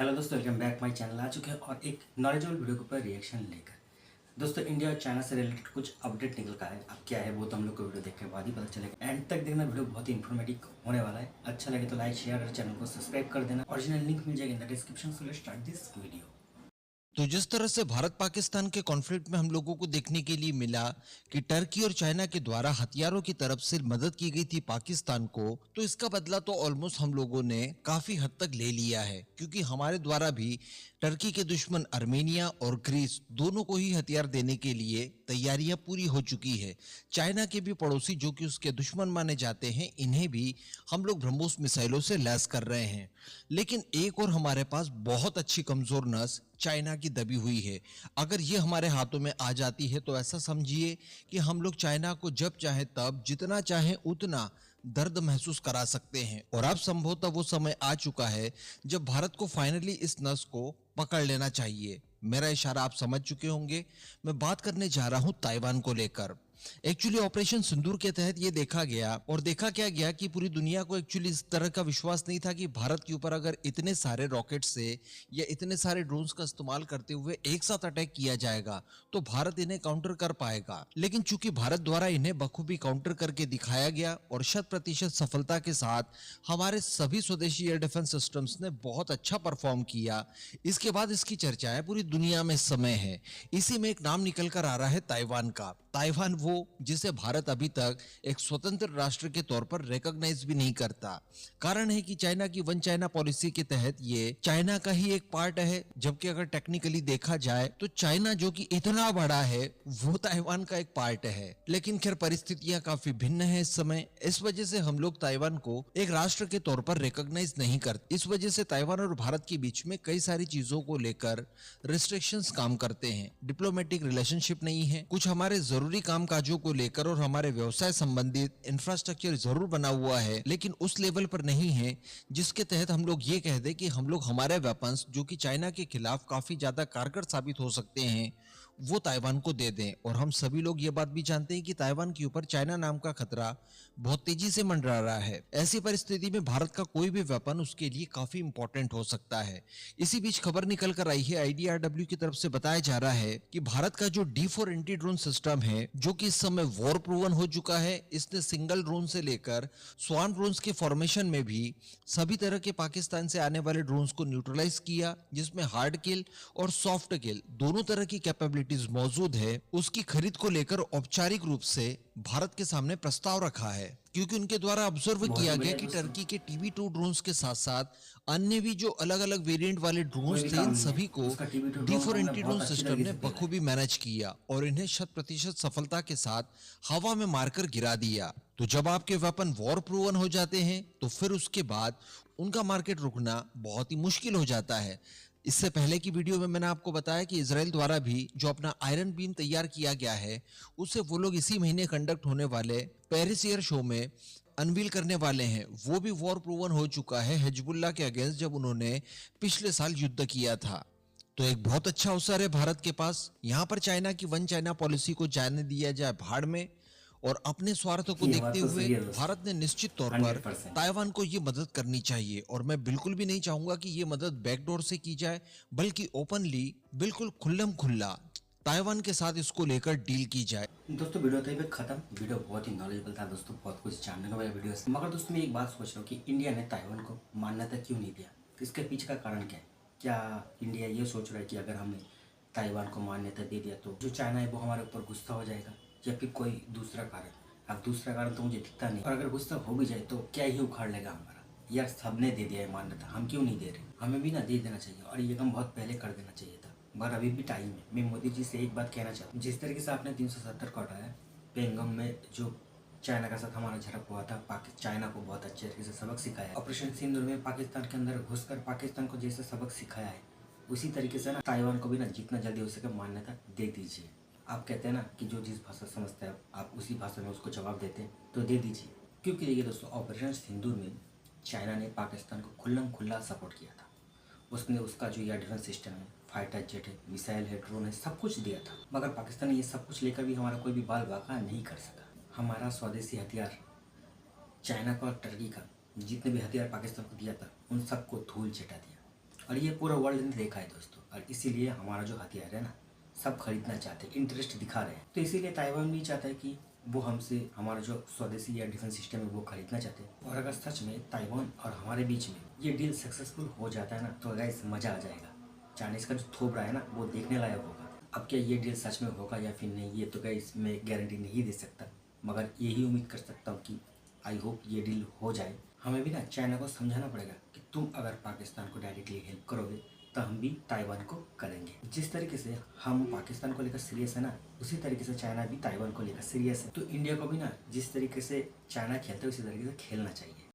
Hello दोस्तों, welcome back my channel. आ चुके हैं और एक नॉलेजेबल वीडियो के ऊपर रिएक्शन लेकर। दोस्तों, इंडिया और चाइना से रिलेटेड कुछ अपडेट निकल का है। अब क्या है वो तो हम लोग को वीडियो देख के बाद ही पता चलेगा। एंड तक देखना, वीडियो बहुत ही इन्फॉर्मेटिव होने वाला है। अच्छा लगे तो लाइक शेयर और चैनल को सब्सक्राइब कर देना। ओरिजिनल लिंक मिल जाएगा in the description. So let's start this video. तो जिस तरह से भारत पाकिस्तान के कॉन्फ्लिक्ट में हम लोगों को देखने के लिए मिला कि टर्की और चाइना के द्वारा हथियारों की तरफ से मदद की गई थी पाकिस्तान को, तो इसका बदला तो ऑलमोस्ट हम लोगों ने काफी हद तक ले लिया है, क्योंकि हमारे द्वारा भी टर्की के दुश्मन आर्मेनिया और ग्रीस दोनों को ही हथियार देने के लिए तैयारियां पूरी हो चुकी है। चाइना के भी पड़ोसी जो कि उसके दुश्मन माने जाते हैं, इन्हें भी हम लोग ब्रह्मोस मिसाइलों से लैस कर रहे हैं। लेकिन एक और हमारे पास बहुत अच्छी कमजोर नस चाइना की दबी हुई है। अगर ये हमारे हाथों में आ जाती है तो ऐसा समझिए कि हम लोग चाइना को जब चाहे तब, जितना चाहे उतना दर्द महसूस करा सकते हैं। और अब संभवतः वो समय आ चुका है जब भारत को फाइनली इस नस को पकड़ लेना चाहिए। मेरा इशारा आप समझ चुके होंगे। मैं बात करने जा रहा हूं ताइवान को लेकर। एक्चुअली ऑपरेशन सिंदूर के तहत ये देखा गया और देखा क्या गया कि पूरी दुनिया को एक्चुअली इस तरह का विश्वास नहीं था कि भारत के ऊपर अगर इतने सारे रॉकेट से या इतने सारे ड्रोन्स का इस्तेमाल करते हुए एक साथ अटैक किया जाएगा तो भारत इन्हें काउंटर कर पाएगा। लेकिन चूंकि भारत द्वारा इन्हें बखूबी काउंटर करके दिखाया गया और 100% सफलता के साथ हमारे सभी स्वदेशी एयर डिफेंस सिस्टम्स ने बहुत अच्छा परफॉर्म किया, इसके बाद इसकी चर्चाएं पूरी दुनिया में इस समय है। इसी में एक नाम निकल कर आ रहा है ताइवान का। ताइवान वो जिसे भारत अभी तक एक स्वतंत्र राष्ट्र के तौर पर रिकॉग्नाइज भी नहीं करता। कारण है कि चाइना की वन चाइना पॉलिसी के तहत ये चाइना का ही एक पार्ट है, जबकि अगर टेक्निकली देखा जाए तो चाइना जो कि इतना बड़ा है वो ताइवान का एक पार्ट है। लेकिन खैर परिस्थितियां काफी भिन्न है इस समय। इस वजह से हम लोग ताइवान को एक राष्ट्र के तौर पर रिकॉग्नाइज नहीं करते। इस वजह से ताइवान और भारत के बीच में कई सारी चीजों को लेकर रिस्ट्रिक्शंस काम करते हैं। डिप्लोमेटिक रिलेशनशिप नहीं है, कुछ हमारे जरूरी काम काजों को लेकर और हमारे व्यवसाय संबंधित इंफ्रास्ट्रक्चर जरूर बना हुआ है, लेकिन उस लेवल पर नहीं है जिसके तहत हम लोग ये कह दें कि हम लोग हमारे वेपन्स जो कि चाइना के खिलाफ काफी ज्यादा कारगर साबित हो सकते हैं वो ताइवान को दे दें। और हम सभी लोग ये बात भी जानते हैं कि ताइवान के ऊपर चाइना नाम का खतरा बहुत तेजी से मंडरा रहा है। ऐसी परिस्थिति में भारत का कोई भी वेपन उसके लिए काफी इंपॉर्टेंट हो सकता है। इसी बीच खबर निकल कर आई है, आईडीआरडब्ल्यू की तरफ से बताया जा रहा है कि भारत का जो D4 एंटी ड्रोन सिस्टम है जो कि इस समय वॉर प्रूवन हो चुका है, इसने सिंगल ड्रोन से लेकर स्वान ड्रोन्स के फॉर्मेशन में भी सभी तरह के पाकिस्तान से आने वाले ड्रोन्स को न्यूट्रलाइज किया, जिसमें हार्ड किल और सॉफ्ट किल दोनों तरह की कैपेबिलिटीज मौजूद है। उसकी खरीद को लेकर औपचारिक रूप से भारत के सामने प्रस्ताव रखा है, क्योंकि उनके द्वारा ऑब्जर्व किया गया कि टर्की के TB2 ड्रोन्स के साथ साथ अन्य भी जो अलग अलग वेरिएंट वाले ड्रोन्स थे, इन सभी को D4 एंटी ड्रोन सिस्टम ने बखूबी मैनेज किया और इन्हें 100% सफलता के साथ हवा में मारकर गिरा दिया। तो जब आपके वेपन वॉर प्रूवन हो जाते हैं तो फिर उसके बाद उनका मार्केट रुकना बहुत ही मुश्किल हो जाता है। इससे पहले की वीडियो में मैंने आपको बताया कि इजराइल द्वारा भी जो अपना आयरन बीम तैयार किया गया है उसे वो लोग इसी महीने कंडक्ट होने वाले पेरिस एयर शो में अनवील करने वाले हैं। वो भी वॉर प्रूवन हो चुका है हिजबुल्लाह के अगेंस्ट, जब उन्होंने पिछले साल युद्ध किया था। तो एक बहुत अच्छा अवसर है भारत के पास। यहाँ पर चाइना की वन चाइना पॉलिसी को जाने दिया जाए भाड़ में और अपने स्वार्थ को देखते हुए भारत ने निश्चित तौर पर ताइवान को ये मदद करनी चाहिए। और मैं बिल्कुल भी नहीं चाहूंगा कि ये मदद बैकडोर से की जाए, बल्कि ओपनली, बिल्कुल खुल्लम खुल्ला ताइवान के साथ इसको लेकर डील की जाए। दोस्तों, वीडियो तो खत्म। वीडियो बहुत ही नॉलेजेबल था दोस्तों, बहुत कुछ जानने को मिला वीडियो से। मगर दोस्तों, मैं एक बात सोच रहा हूँ कि इंडिया ने ताइवान को मान्यता क्यों नहीं दिया? इसके पीछे का कारण क्या है? क्या इंडिया ये सोच रहा है कि अगर हमने ताइवान को मान्यता दे दिया तो जो चाइना है वो हमारे ऊपर गुस्सा हो जाएगा, या फिर कोई दूसरा कारण? अब दूसरा कारण तो मुझे दिखता नहीं, और अगर गुस्सा हो भी जाए तो क्या ही उखाड़ लेगा हमारा? यार, सबने दे दिया है मान्यता, हम क्यों नहीं दे रहे? हमें भी ना दे देना चाहिए, और ये काम बहुत पहले कर देना चाहिए था, मगर अभी भी टाइम है। मैं मोदी जी से एक बात कहना चाहता हूँ, जिस तरीके से आपने 370 को हटाया, पेंगम में जो चाइना के साथ हमारा झड़प हुआ था, चाइना को बहुत अच्छे तरीके से सबक सिखाया। ऑपरेशन सिंदूर में पाकिस्तान के अंदर घुसकर पाकिस्तान को जैसे सबक सिखाया है, उसी तरीके से ना ताइवान को भी ना जितना जल्दी हो सके मान्यता दे दीजिए। आप कहते हैं ना कि जो जिस भाषा समझता है आप उसी भाषा में उसको जवाब देते हैं, तो दे दीजिए। क्योंकि देखिए दोस्तों, ऑपरेशन सिंदूर में चाइना ने पाकिस्तान को खुल्लम खुल्ला सपोर्ट किया था। उसने उसका जो एयर डिफेंस सिस्टम है, फाइटर जेट है, मिसाइल है, ड्रोन है, सब कुछ दिया था। मगर पाकिस्तान ने ये सब कुछ लेकर भी हमारा कोई भी बाल बाका नहीं कर सका। हमारा स्वदेशी हथियार चाइना का और टर्की का जितने भी हथियार पाकिस्तान को दिया था, उन सबको धूल चटा दिया। और ये पूरा वर्ल्ड ने देखा है दोस्तों, और इसीलिए हमारा जो हथियार है ना सब खरीदना चाहते हैं, इंटरेस्ट दिखा रहे हैं। तो इसीलिए ताइवान भी चाहता है कि वो हमसे हमारा जो स्वदेशी या डिफेंस सिस्टम है वो खरीदना चाहते हैं। और अगर सच में ताइवान और हमारे बीच में ये डील सक्सेसफुल हो जाता है ना तो गाइस मज़ा आ जाएगा। चाइनीज़ का जो थोप रहा है ना वो देखने लायक होगा। अब क्या ये डील सच में होगा या फिर नहीं, ये तो गाइस मैं गारंटी नहीं दे सकता, मगर यही उम्मीद कर सकता हूँ कि आई होप ये डील हो जाए। हमें भी ना चाइना को समझाना पड़ेगा कि तुम अगर पाकिस्तान को डायरेक्टली हेल्प करोगे तो हम भी ताइवान को करेंगे। जिस तरीके से हम पाकिस्तान को लेकर सीरियस है ना, उसी तरीके से चाइना भी ताइवान को लेकर सीरियस है। तो इंडिया को भी ना जिस तरीके से चाइना खेलता है उसी तरीके से खेलना चाहिए।